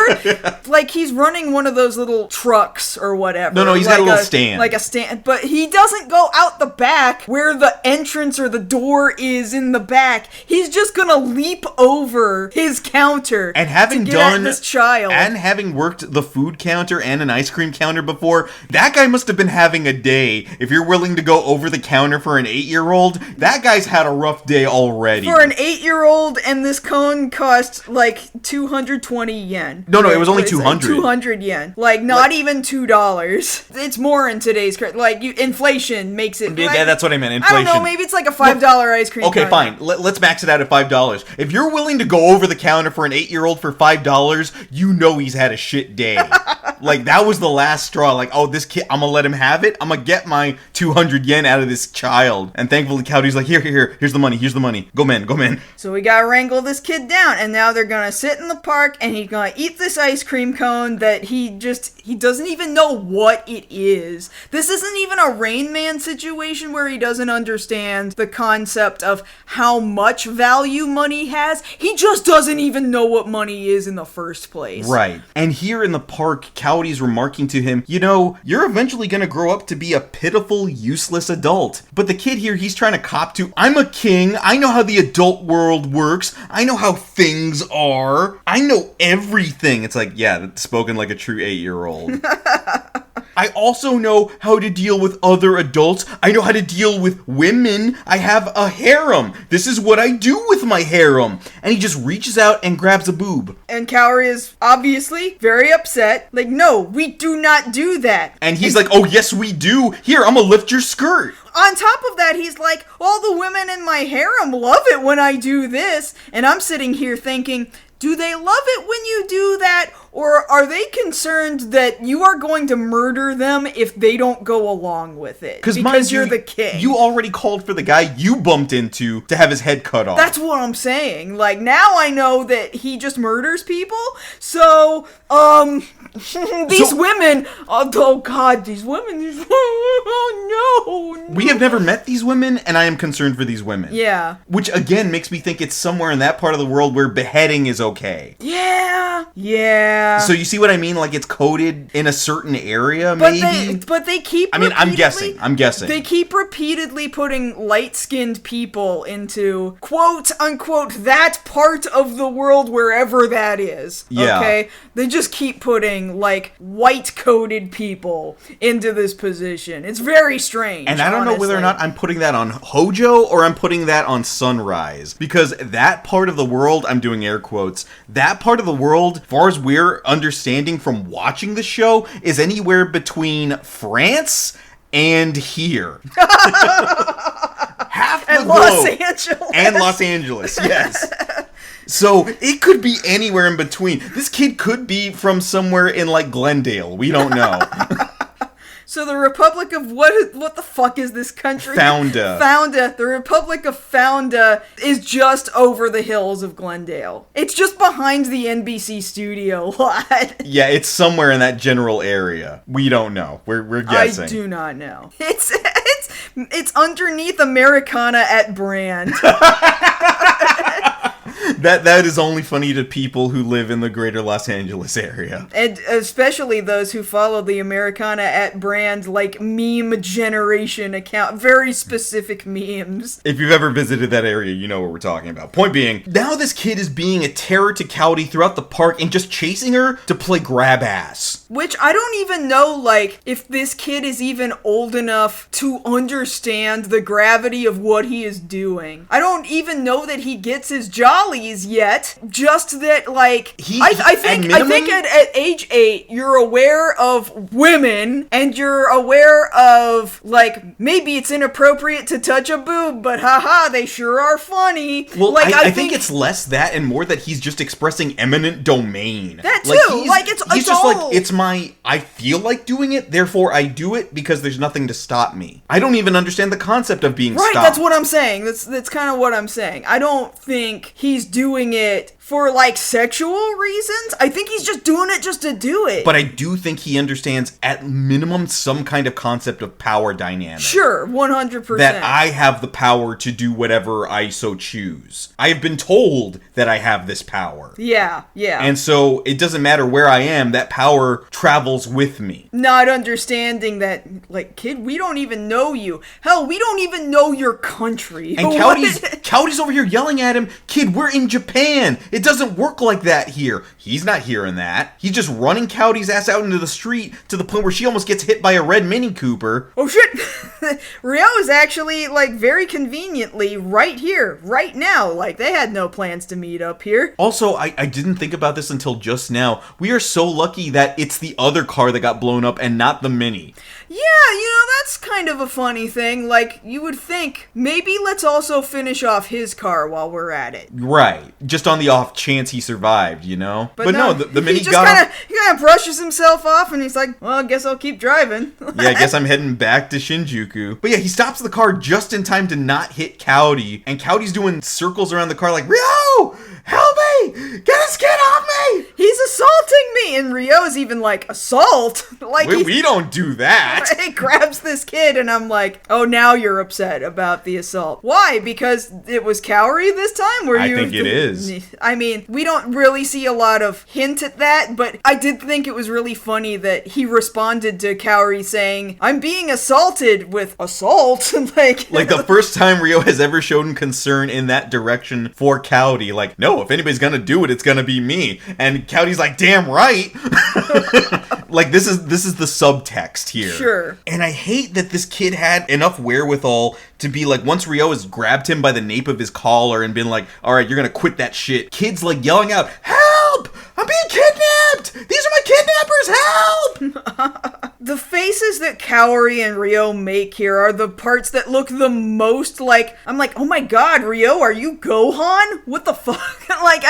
Like he's running one of those little trucks or whatever. No, he's got a little stand. Like a stand. But he doesn't go out the back where the entrance or the door is in the back. He's just gonna leap over his counter. And having to get at this child. And having worked the food counter and an ice cream counter before, that guy must have been having a day. If you're willing to go over the counter for an 8-year-old, that guy's had a rough day already. For an 8-year-old, and this cone cost like 220 yen. No, it was only 200. 200 yen. Like, not even $2. It's more in today's... Like, inflation makes it... Yeah, that's what I meant, inflation. I don't know, maybe it's like a $5 ice cream Okay, cone. fine. Let's max it out at $5. If you're willing to go over the counter for an 8-year-old for $5, you know he's had a shit day. Like, that was the last straw. Like, oh, this kid, I'm gonna let him have it. I'm gonna get my 200 yen out of this child. And thankfully, Cowdy's like, here's the money. Go, man. So we gotta wrangle this kid down, and now they're gonna sit in the park, and he's gonna eat this ice cream cone that he doesn't even know what it is. This isn't even a Rain Man situation where he doesn't understand the concept of how much value money has. He just doesn't even know what money is in the first place. Right. And here in the park, Cowdy's remarking to him, you're eventually gonna grow up to be a pitiful, useless adult. But the kid here, he's trying to cop to, I'm a king, I know how the adult world works, I know how things are, I know everything. It's like, yeah, that's spoken like a true 8-year-old. I also know how to deal with other adults. I know how to deal with women. I have a harem. This is what I do with my harem. And he just reaches out and grabs a boob. And Cowrie is obviously very upset. Like, no, we do not do that. And he's like, oh, yes, we do. Here, I'm gonna lift your skirt. On top of that, he's like, all the women in my harem love it when I do this. And I'm sitting here thinking, do they love it when you do that? Or are they concerned that you are going to murder them if they don't go along with it? Because you're the king. You already called for the guy you bumped into to have his head cut off. That's what I'm saying. Like, now I know that he just murders people. So, these women, oh god, these women, oh no. We have never met these women, and I am concerned for these women. Yeah. Which, again, makes me think it's somewhere in that part of the world where beheading is okay. Yeah. So you see what I mean? Like, it's coded in a certain area, maybe? But they keep I'm guessing. They keep repeatedly putting light-skinned people into, quote-unquote, that part of the world wherever that is. Yeah. Okay? They just keep putting putting, like, white-coated people into this position. It's very strange, And I don't know whether or not I'm putting that on Hojo or I'm putting that on Sunrise. Because that part of the world, I'm doing air quotes, that part of the world, as far as we're understanding from watching the show, is anywhere between France and here. Half the globe. Los Angeles. And Los Angeles, yes. So it could be anywhere in between. This kid could be from somewhere in, like, Glendale. We don't know. So the Republic of what the fuck is this country? Founda. The Republic of Founda is just over the hills of Glendale. It's just behind the NBC studio lot. Yeah, it's somewhere in that general area. We don't know. We're guessing. I do not know. It's underneath Americana at Brand. That is only funny to people who live in the greater Los Angeles area. And especially those who follow the Americana at Brand, like, meme generation account. Very specific memes. If you've ever visited that area, you know what we're talking about. Point being, now this kid is being a terror to Cowdy throughout the park and just chasing her to play grab ass. Which I don't even know, like, if this kid is even old enough to understand the gravity of what he is doing. I don't even know that he gets his jollies yet. Just that, like, I think at age 8, you're aware of women, and you're aware of, like, maybe it's inappropriate to touch a boob, but haha, they sure are funny. Well, like, I think it's less that and more that he's just expressing eminent domain. That too. He's just like, it's I feel like doing it, therefore I do it because there's nothing to stop me. I don't even understand the concept of being stopped. Right, that's what I'm saying. That's kind of what I'm saying. I don't think he's doing it for, like, sexual reasons. I think he's just doing it just to do it. But I do think he understands, at minimum, some kind of concept of power dynamic. Sure, 100%. That I have the power to do whatever I so choose. I have been told that I have this power. Yeah. And so, it doesn't matter where I am, that power travels with me. Not understanding that, like, kid, we don't even know you. Hell, we don't even know your country. And Cowdy's over here yelling at him, kid, we're in Japan. It doesn't work like that here. He's not hearing that. He's just running Cowdy's ass out into the street to the point where she almost gets hit by a red Mini Cooper. Oh shit! Rio is actually, like, very conveniently right here, right now. Like, they had no plans to meet up here. Also, I didn't think about this until just now. We are so lucky that it's the other car that got blown up and not the Mini. Yeah, that's kind of a funny thing. Like, you would think, maybe let's also finish off his car while we're at it. Right. Just on the off chance he survived, you know? But no, the Mini he kind of brushes himself off and he's like, well, I guess I'll keep driving. Yeah, I guess I'm heading back to Shinjuku. But yeah, he stops the car just in time to not hit Cowdy. And Cowdy's doing circles around the car like, Rio! Help me! Get this kid off me! He's assaulting me! And Rio's even like, assault? Like, we don't do that. He grabs this kid and I'm like, oh, now you're upset about the assault. Why? Because it was Kaori this time? I think it is. I mean, we don't really see a lot of hint at that, but I did think it was really funny that he responded to Kaori saying, I'm being assaulted with assault. like the first time Rio has ever shown concern in that direction for Cowdy. Like, no, if anybody's gonna do it, it's gonna be me. And Cowdy's like, damn right. Like, this is the subtext here. Sure. And I hate that this kid had enough wherewithal to be like, once Rio has grabbed him by the nape of his collar and been like, all right, you're gonna quit that shit. Kids like yelling out, help! I'm being kidnapped! These are my kidnappers, help! The faces that Kaori and Rio make here are the parts that look the most like, I'm like, oh my god, Rio, are you Gohan? What the fuck? Like,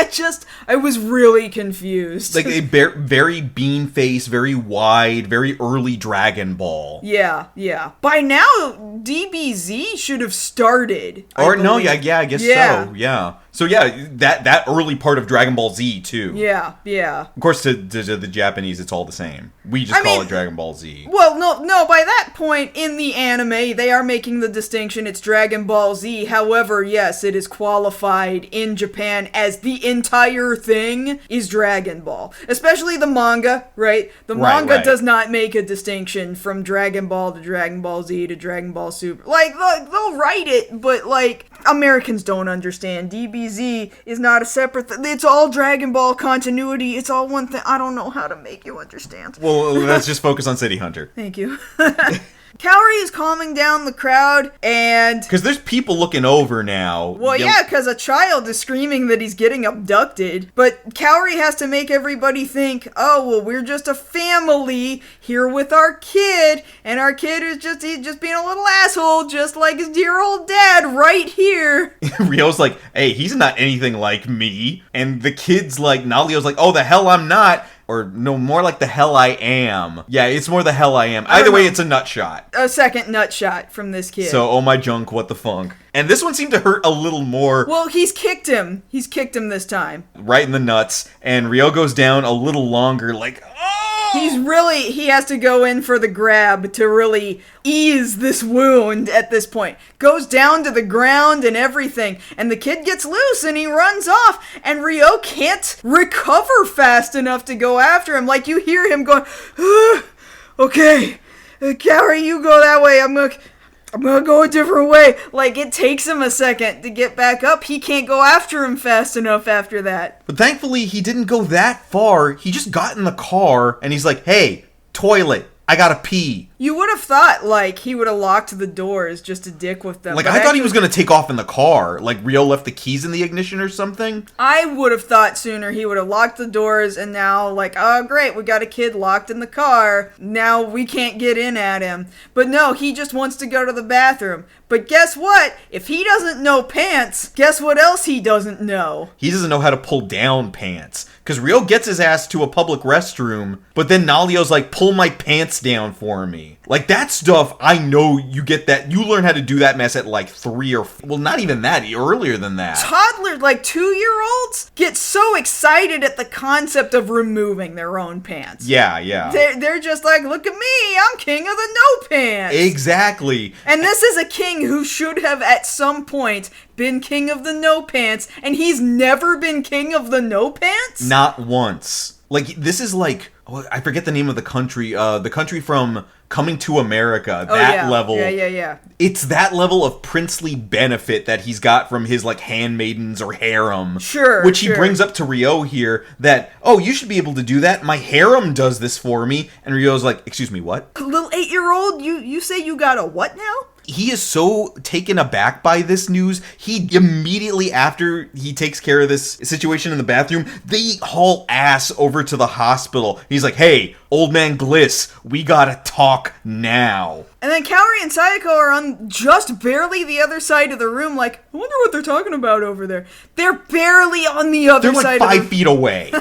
I was really confused. Like a very bean face, very wide, very early Dragon Ball. Yeah. By now, DBZ should have started. I guess so, yeah. So yeah, that early part of Dragon Ball Z too. Yeah. Of course, to the Japanese, it's all the same. We just call it Dragon Ball Z. Z. Well, no, by that point in the anime, they are making the distinction it's Dragon Ball Z. However, yes, it is qualified in Japan as the entire thing is Dragon Ball. Especially the manga, right? The manga does not make a distinction from Dragon Ball to Dragon Ball Z to Dragon Ball Super. Like, they'll write it, but, like, Americans don't understand. DBZ is not a separate it's all Dragon Ball continuity. It's all one thing. I don't know how to make you understand. Well, let's just focus on City Hunter. Thank you. Kaori is calming down the crowd, and... Because there's people looking over now. Well, yeah, because a child is screaming that he's getting abducted. But Kaori has to make everybody think, oh, well, we're just a family here with our kid, and our kid is he's just being a little asshole, just like his dear old dad right here. Ryo's like, hey, he's not anything like me. And the kid's like, Nalio's like, oh, the hell I'm not. Or, no, more like the hell I am. Yeah, it's more the hell I am. Either way, it's a nut shot. A second nut shot from this kid. So, oh my junk, what the funk. And this one seemed to hurt a little more. Well, he's kicked him. He's kicked him this time. Right in the nuts. And Ryo goes down a little longer, like, oh! He has to go in for the grab to really ease this wound at this point. Goes down to the ground and everything. And the kid gets loose and he runs off. And Ryo can't recover fast enough to go after him. Like, you hear him going, okay, Kaori, you go that way. I'm gonna go a different way. Like, it takes him a second to get back up. He can't go after him fast enough after that. But thankfully, he didn't go that far. He just got in the car, and he's like, hey, toilet, I gotta pee. You would have thought, like, he would have locked the doors just to dick with them. Like, I thought he was gonna take off in the car. Like, Ryo left the keys in the ignition or something. I would have thought sooner he would have locked the doors and now, like, oh, great, we got a kid locked in the car. Now we can't get in at him. But no, he just wants to go to the bathroom. But guess what? If he doesn't know pants, guess what else he doesn't know? He doesn't know how to pull down pants. Because Ryo gets his ass to a public restroom, but then Nalio's like, pull my pants down for me. Like, that stuff, I know you get that. You learn how to do that mess at like 3 or... Well, not even that. Earlier than that. Toddlers, like 2-year-olds, get so excited at the concept of removing their own pants. Yeah, yeah. They're just like, look at me, I'm king of the no pants. Exactly. And this is a king who should have at some point been king of the no pants, and he's never been king of the no pants? Not once. Like, this is like... Oh, I forget the name of the country from Coming to America, level. Yeah. It's that level of princely benefit that he's got from his, like, handmaidens or harem. Sure, Which he brings up to Ryo here, that, oh, you should be able to do that. My harem does this for me. And Ryo's like, excuse me, what? Little 8-year-old, you say you got a what now? He is so taken aback by this news, he immediately after he takes care of this situation in the bathroom, they haul ass over to the hospital. He's like, hey, old man Gliss, we gotta talk now. And then Kaori and Sayako are on just barely the other side of the room, like, I wonder what they're talking about over there. They're barely on the other side of the room. They're like 5 feet away.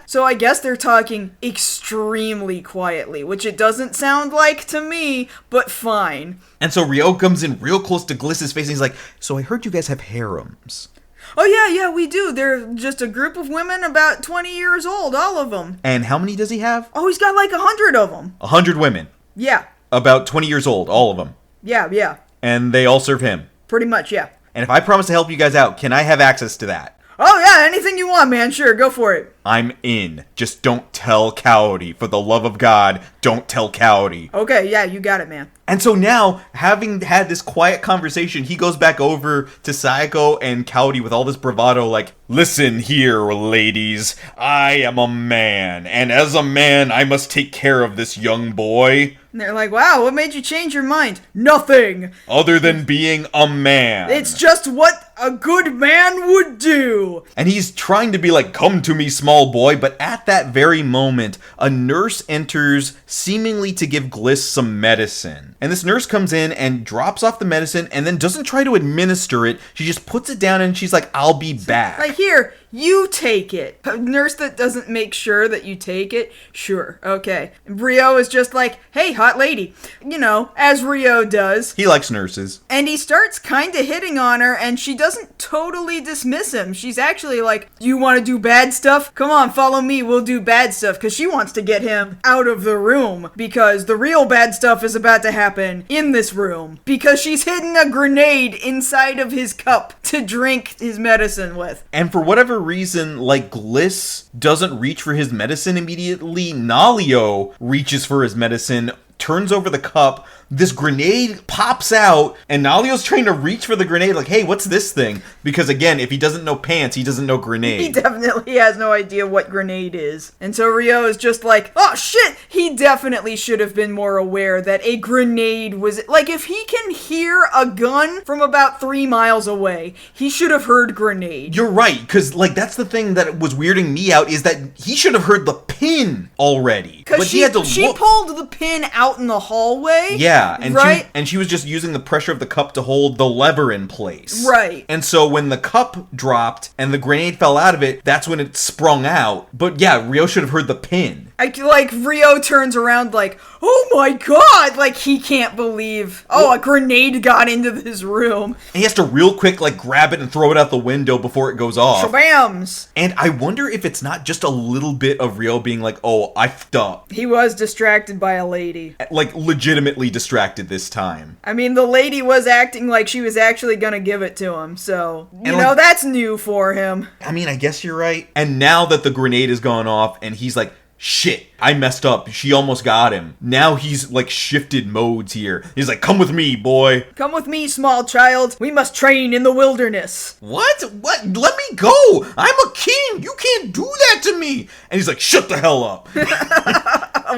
So I guess they're talking extremely quietly, which it doesn't sound like to me, but fine. And so Ryo comes in real close to Gliss's face and he's like, so I heard you guys have harems. Oh yeah, we do. They're just a group of women about 20 years old, all of them. And how many does he have? Oh, he's got like 100 of them. 100 women. Yeah. About 20 years old, all of them. Yeah. And they all serve him. Pretty much, yeah. And if I promise to help you guys out, can I have access to that? Oh yeah, anything you want, man. Sure, go for it. I'm in. Just don't tell Kaori. For the love of God, don't tell Kaori. Okay, yeah, you got it, man. And so now, having had this quiet conversation, he goes back over to Sayako and Kaori with all this bravado, like, listen here, ladies. I am a man, and as a man, I must take care of this young boy. And they're like, wow, what made you change your mind? Nothing. Other than being a man. It's just what a good man would do. And he's trying to be like, come to me, small boy, but at that very moment, a nurse enters, seemingly to give Gliss some medicine. And this nurse comes in and drops off the medicine and then doesn't try to administer it. She just puts it down and she's like, I'll be back. Like, here, you take it. A nurse that doesn't make sure that you take it? Sure, okay. And Rio is just like, hey, hot lady. You know, as Rio does. He likes nurses. And he starts kind of hitting on her, and she doesn't totally dismiss him. She's actually like, you want to do bad stuff? Come on, follow me, we'll do bad stuff. Because she wants to get him out of the room. Because the real bad stuff is about to happen in this room. Because she's hidden a grenade inside of his cup to drink his medicine with. And for whatever reason, like, Gliss doesn't reach for his medicine immediately. Nalio reaches for his medicine, turns over the cup, this grenade pops out, and Nalio's trying to reach for the grenade like, hey, what's this thing? Because again, if he doesn't know pants, he doesn't know grenade. He definitely has no idea what grenade is. And so Rio is just like, oh shit! He definitely should have been more aware that a grenade was... Like, if he can hear a gun from about 3 miles away, he should have heard grenade. You're right, because, like, that's the thing that was weirding me out, is that he should have heard the pin already. Because she pulled the pin out in the hallway. Yeah. And right? she was just using the pressure of the cup to hold the lever in place. Right. And so when the cup dropped and the grenade fell out of it, that's when it sprung out. But yeah, Rio should have heard the pin. Rio turns around like, oh my god! Like, he can't believe, a grenade got into this room. And he has to real quick, like, grab it and throw it out the window before it goes off. Shabams! And I wonder if it's not just a little bit of Rio being like, oh, I f***ed up. He was distracted by a lady. Like, legitimately distracted this time. I mean, the lady was acting like she was actually gonna give it to him, so, you know, that's new for him. I mean, I guess you're right. And now that the grenade has gone off and he's like, shit, I messed up. She almost got him. Now he's, like, shifted modes here. He's like, come with me, boy. Come with me, small child. We must train in the wilderness. What? Let me go. I'm a king. You can't do that to me. And he's like, shut the hell up.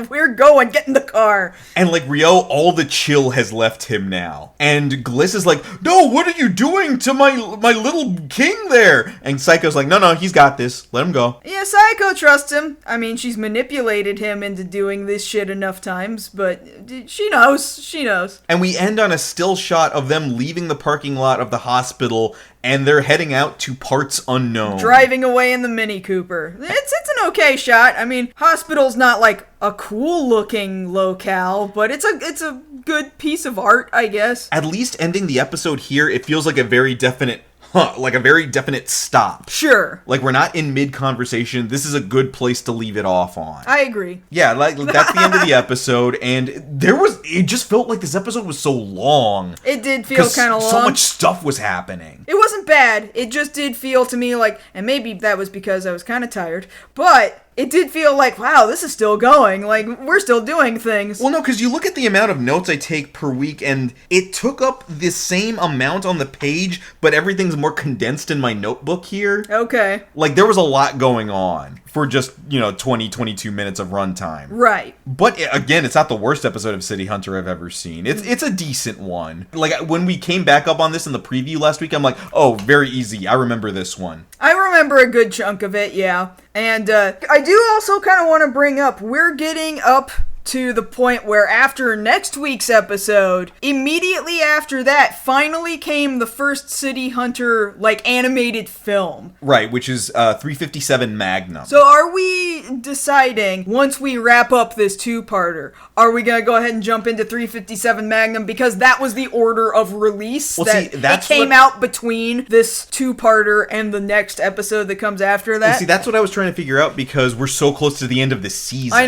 We're going. Get in the car. And, like, Rio, all the chill has left him now. And Gliss is like, no, what are you doing to my little king there? And Psycho's like, no, he's got this. Let him go. Yeah, Psycho trusts him. I mean, she's manipulated him into doing this shit enough times, but she knows. And we end on a still shot of them leaving the parking lot of the hospital, and they're heading out to parts unknown. Driving away in the Mini Cooper. It's an okay shot. I mean, hospital's not like a cool looking locale, but it's a good piece of art, I guess. At least ending the episode here, it feels like a very definite a very definite stop. Sure. Like, we're not in mid-conversation. This is a good place to leave it off on. I agree. Yeah, like, that's the end of the episode, and it just felt like this episode was so long. It did feel kind of long. So much stuff was happening. It wasn't bad. It just did feel to me like, and maybe that was because I was kind of tired, but it did feel like, wow, this is still going. Like, we're still doing things. Well, no, because you look at the amount of notes I take per week, and it took up the same amount on the page, but everything's more condensed in my notebook here. Okay. Like, there was a lot going on for just, 20, 22 minutes of runtime. Right. But, again, it's not the worst episode of City Hunter I've ever seen. It's a decent one. Like, when we came back up on this in the preview last week, I'm like, oh, very easy. I remember this one. I remember a good chunk of it, yeah. And I do also kind of want to bring up, we're getting up to the point where after next week's episode, immediately after that, finally came the first City Hunter, animated film. Right, which is 357 Magnum. So are we deciding, once we wrap up this two-parter, are we going to go ahead and jump into 357 Magnum? Because that was the order of release. Well, it came out between this two-parter and the next episode that comes after that. Well, that's what I was trying to figure out, because we're so close to the end of the season. I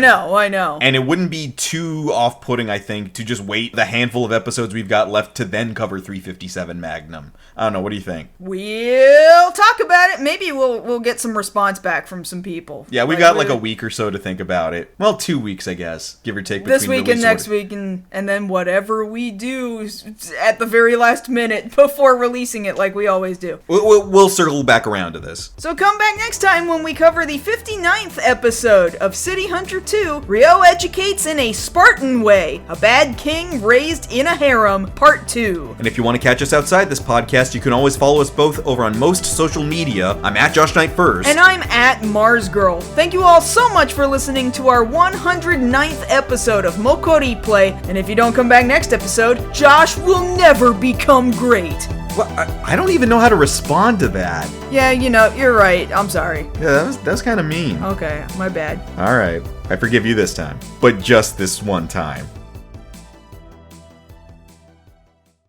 know. And it wouldn't be too off-putting, I think, to just wait the handful of episodes we've got left to then cover 357 Magnum. I don't know, what do you think? We'll talk about it. Maybe we'll get some response back from some people. Yeah, we've got a week or so to think about it. Well, 2 weeks, I guess, give or take. This week and next week, and then whatever we do at the very last minute before releasing it, like we always do. We'll circle back around to this. So come back next time when we cover the 59th episode of City Hunter 2, Rio Educates in a Spartan Way, A Bad King Raised in a Harem, Part 2. And if you want to catch us outside this podcast, you can always follow us both over on most social media. I'm at JoshKnightTheFirst. And I'm at MarzGurl. Thank you all so much for listening to our 109th episode of MokkoriPlay. And if you don't come back next episode, Josh will never become great. What? I don't even know how to respond to that. Yeah, you're right. I'm sorry. Yeah, that's kind of mean. Okay, my bad. All right, I forgive you this time, but just this one time.